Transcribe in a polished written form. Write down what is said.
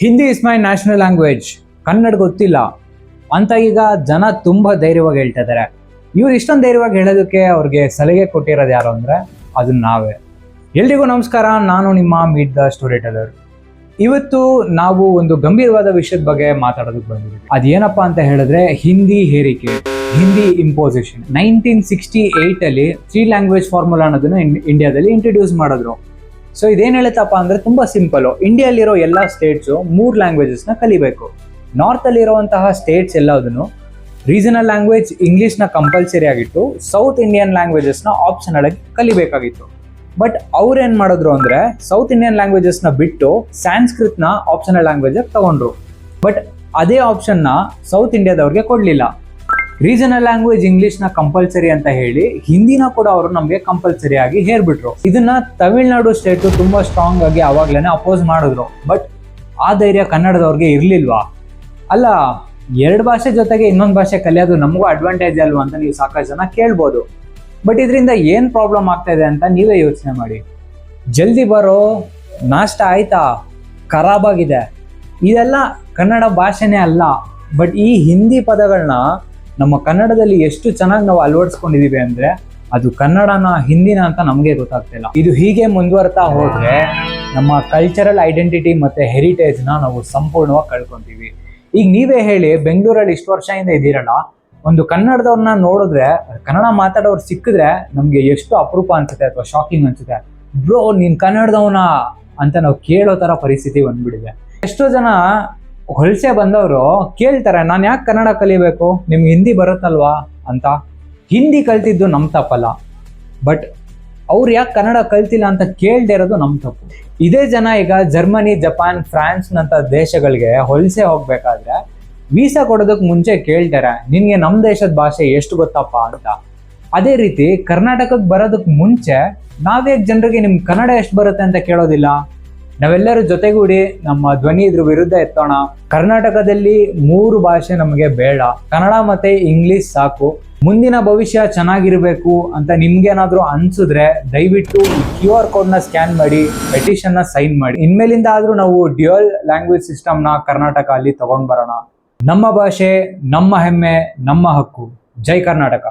Hindi is my national language, Kannada ಗೊತ್ತಿಲ್ಲ ಅಂತ ಈಗ ಜನ ತುಂಬಾ ಧೈರ್ಯವಾಗಿ ಹೇಳ್ತಾ ಇದ್ದಾರೆ. ಇವ್ರು ಇಷ್ಟೊಂದು ಧೈರ್ಯವಾಗಿ ಹೇಳೋದಕ್ಕೆ ಅವ್ರಿಗೆ ಸಲಹೆ ಕೊಟ್ಟಿರೋದು ಯಾರು ಅಂದ್ರೆ ಅದು ನಾವೇ. ಎಲ್ರಿಗೂ ನಮಸ್ಕಾರ, ನಾನು ನಿಮ್ಮ ಮೀಟ್ ದ ಸ್ಟೋರಿ ಟೆಲ್ಲರ್. ಇವತ್ತು ನಾವು ಒಂದು ಗಂಭೀರವಾದ ವಿಷಯದ ಬಗ್ಗೆ ಮಾತಾಡೋದಕ್ಕೆ ಬಂದಿದ್ದೀವಿ. ಅದೇನಪ್ಪಾ ಅಂತ ಹೇಳಿದ್ರೆ ಹಿಂದಿ ಹೇರಿಕೆ, ಹಿಂದಿ ಇಂಪೋಸಿಷನ್. 1968 ಅಲ್ಲಿ 3 ಲ್ಯಾಂಗ್ವೇಜ್ ಫಾರ್ಮುಲಾ ಅನ್ನೋದನ್ನ ಇಂಡಿಯಾದಲ್ಲಿ ಇಂಟ್ರೊಡ್ಯೂಸ್ ಮಾಡಿದ್ರು. ಸೊ ಇದೇನು ಹೇಳುತ್ತಪ್ಪ ಅಂದ್ರೆ ತುಂಬಾ ಸಿಂಪಲ್. ಇಂಡಿಯಾಲಿರೋ ಎಲ್ಲ ಸ್ಟೇಟ್ಸು 3 ಲ್ಯಾಂಗ್ವೇಜಸ್ನ ಕಲಿಬೇಕು. ನಾರ್ತ್ ಅಲ್ಲಿ ಇರುವಂತಹ ಸ್ಟೇಟ್ಸ್ ಎಲ್ಲದನ್ನು ರೀಜನಲ್ ಲ್ಯಾಂಗ್ವೇಜ್ ಇಂಗ್ಲಿಷ್ನ ಕಂಪಲ್ಸರಿ ಆಗಿತ್ತು, ಸೌತ್ ಇಂಡಿಯನ್ ಲ್ಯಾಂಗ್ವೇಜಸ್ನ ಆಪ್ಷನಲ್ ಆಗಿ ಕಲಿಬೇಕಾಗಿತ್ತು. ಬಟ್ ಅವ್ರು ಏನ್ ಮಾಡಿದ್ರು ಅಂದ್ರೆ ಸೌತ್ ಇಂಡಿಯನ್ ಲ್ಯಾಂಗ್ವೇಜಸ್ನ ಬಿಟ್ಟು ಸ್ಯಾನ್ಸ್ಕ್ರಿಟ್ನ ಆಪ್ಷನಲ್ ಲ್ಯಾಂಗ್ವೇಜ್ ತಗೊಂಡ್ರು. ಬಟ್ ಅದೇ ಆಪ್ಷನ್ನ ಸೌತ್ ಇಂಡಿಯಾದವ್ರಿಗೆ ಕೊಡ್ಲಿಲ್ಲ. ರೀಜನಲ್ ಲ್ಯಾಂಗ್ವೇಜ್ ಇಂಗ್ಲಿಷ್ನ ಕಂಪಲ್ಸರಿ ಅಂತ ಹೇಳಿ ಹಿಂದಿನ ಕೂಡ ಅವರು ನಮಗೆ ಕಂಪಲ್ಸರಿ ಆಗಿ ಹೇರ್ಬಿಟ್ರು. ಇದನ್ನ ತಮಿಳ್ನಾಡು ಸ್ಟೇಟು ತುಂಬಾ ಸ್ಟ್ರಾಂಗ್ ಆಗಿ ಅವಾಗ್ಲೇನೆ ಅಪೋಸ್ ಮಾಡಿದ್ರು. ಬಟ್ ಆ ಧೈರ್ಯ ಕನ್ನಡದವ್ರಿಗೆ ಇರ್ಲಿಲ್ವಾ? ಅಲ್ಲ, 2 ಭಾಷೆ ಜೊತೆಗೆ ಇನ್ನೊಂದು ಭಾಷೆ ಕಲಿಯೋದು ನಮಗೂ ಅಡ್ವಾಂಟೇಜ್ ಅಲ್ವಾ ಅಂತ ನೀವು ಸಾಕಷ್ಟು ಜನ ಕೇಳ್ಬೋದು. ಬಟ್ ಇದರಿಂದ ಏನ್ ಪ್ರಾಬ್ಲಮ್ ಆಗ್ತಾ ಇದೆ ಅಂತ ನೀವೇ ಯೋಚನೆ ಮಾಡಿ. ಜಲ್ದಿ ಬರೋ, ನಾಷ್ಟ ಆಯ್ತಾ, ಖರಾಬ್ ಆಗಿದೆ, ಇದೆಲ್ಲ ಕನ್ನಡ ಭಾಷೆನೇ ಅಲ್ಲ. ಬಟ್ ಈ ಹಿಂದಿ ಪದಗಳನ್ನ ನಮ್ಮ ಕನ್ನಡದಲ್ಲಿ ಎಷ್ಟು ಚೆನ್ನಾಗಿ ನಾವು ಅಳವಡಿಸ್ಕೊಂಡಿದೀವಿ ಅಂದ್ರೆ ಅದು ಕನ್ನಡನ ಹಿಂದಿನ ಅಂತ ನಮಗೆ ಗೊತ್ತಾಗ್ತಿಲ್ಲ. ಇದು ಹೀಗೆ ಮುಂದುವರ್ತಾ ಹೋದ್ರೆ ನಮ್ಮ ಕಲ್ಚರಲ್ ಐಡೆಂಟಿಟಿ ಮತ್ತೆ ಹೆರಿಟೇಜ್ನ ನಾವು ಸಂಪೂರ್ಣವಾಗಿ ಕಳ್ಕೊಂತೀವಿ. ಈಗ ನೀವೇ ಹೇಳಿ, ಬೆಂಗಳೂರಲ್ಲಿ ಇಷ್ಟು ವರ್ಷದಿಂದ ಇದ್ದೀರಲ್ಲ, ಒಂದು ಕನ್ನಡದವ್ರನ್ನ ನೋಡಿದ್ರೆ, ಕನ್ನಡ ಮಾತಾಡೋರು ಸಿಕ್ಕಿದ್ರೆ ನಮ್ಗೆ ಎಷ್ಟು ಅಪರೂಪ ಅನ್ಸುತ್ತೆ ಅಥವಾ ಶಾಕಿಂಗ್ ಅನ್ಸುತ್ತೆ. ಬ್ರೋ ನೀನ್ ಕನ್ನಡದವನ ಅಂತ ನಾವು ಕೇಳೋ ತರ ಪರಿಸ್ಥಿತಿ ಬಂದ್ಬಿಡಿದೆ. ಎಷ್ಟೋ ಜನ ಹೊಲಸೆ ಬಂದವರು ಕೇಳ್ತಾರೆ, ನಾನು ಯಾಕೆ ಕನ್ನಡ ಕಲಿಬೇಕು, ನಿಮ್ಗೆ ಹಿಂದಿ ಬರುತ್ತಲ್ವಾ ಅಂತ. ಹಿಂದಿ ಕಲ್ತಿದ್ದು ನಮ್ ತಪ್ಪಲ್ಲ, ಬಟ್ ಅವ್ರು ಯಾಕೆ ಕನ್ನಡ ಕಲ್ತಿಲ್ಲ ಅಂತ ಕೇಳ್ದೇ ಇರೋದು ನಮ್ ತಪ್ಪು. ಇದೇ ಜನ ಈಗ ಜರ್ಮನಿ, ಜಪಾನ್, ಫ್ರಾನ್ಸ್ ನಂತ ದೇಶಗಳಿಗೆ ಹೊಲಸೆ ಹೋಗ್ಬೇಕಾದ್ರೆ ವೀಸಾ ಕೊಡೋದಕ್ಕೆ ಮುಂಚೆ ಕೇಳ್ತಾರೆ, ನಿನ್ಗೆ ನಮ್ ದೇಶದ ಭಾಷೆ ಎಷ್ಟು ಗೊತ್ತಪ್ಪ ಅಂತ. ಅದೇ ರೀತಿ ಕರ್ನಾಟಕಕ್ಕೆ ಬರೋದಕ್ಕೆ ಮುಂಚೆ ನಾವೇ ಜನರಿಗೆ ನಿಮ್ ಕನ್ನಡ ಎಷ್ಟು ಬರುತ್ತೆ ಅಂತ ಕೇಳೋದಿಲ್ಲ. ನಾವೆಲ್ಲರೂ ಜೊತೆಗೂಡಿ ನಮ್ಮ ಧ್ವನಿ ಇದ್ರ ವಿರುದ್ಧ ಎತ್ತೋಣ. ಕರ್ನಾಟಕದಲ್ಲಿ 3 ಭಾಷೆ ನಮಗೆ ಬೇಡ, ಕನ್ನಡ ಮತ್ತೆ ಇಂಗ್ಲಿಷ್ ಸಾಕು. ಮುಂದಿನ ಭವಿಷ್ಯ ಚೆನ್ನಾಗಿರ್ಬೇಕು ಅಂತ ನಿಮ್ಗೇನಾದ್ರೂ ಅನ್ಸಿದ್ರೆ ದಯವಿಟ್ಟು QR ಕೋಡ್ನ ಸ್ಕ್ಯಾನ್ ಮಾಡಿ ಪೆಟಿಷನ್ನ ಸೈನ್ ಮಾಡಿ. ಇನ್ಮೇಲಿಂದ ಆದ್ರೂ ನಾವು ಡ್ಯುಯಲ್ ಲ್ಯಾಂಗ್ವೇಜ್ ಸಿಸ್ಟಮ್ನ ಕರ್ನಾಟಕ ಅಲ್ಲಿ ತಗೊಂಡ್ ಬರೋಣ. ನಮ್ಮ ಭಾಷೆ, ನಮ್ಮ ಹೆಮ್ಮೆ, ನಮ್ಮ ಹಕ್ಕು. ಜೈ ಕರ್ನಾಟಕ.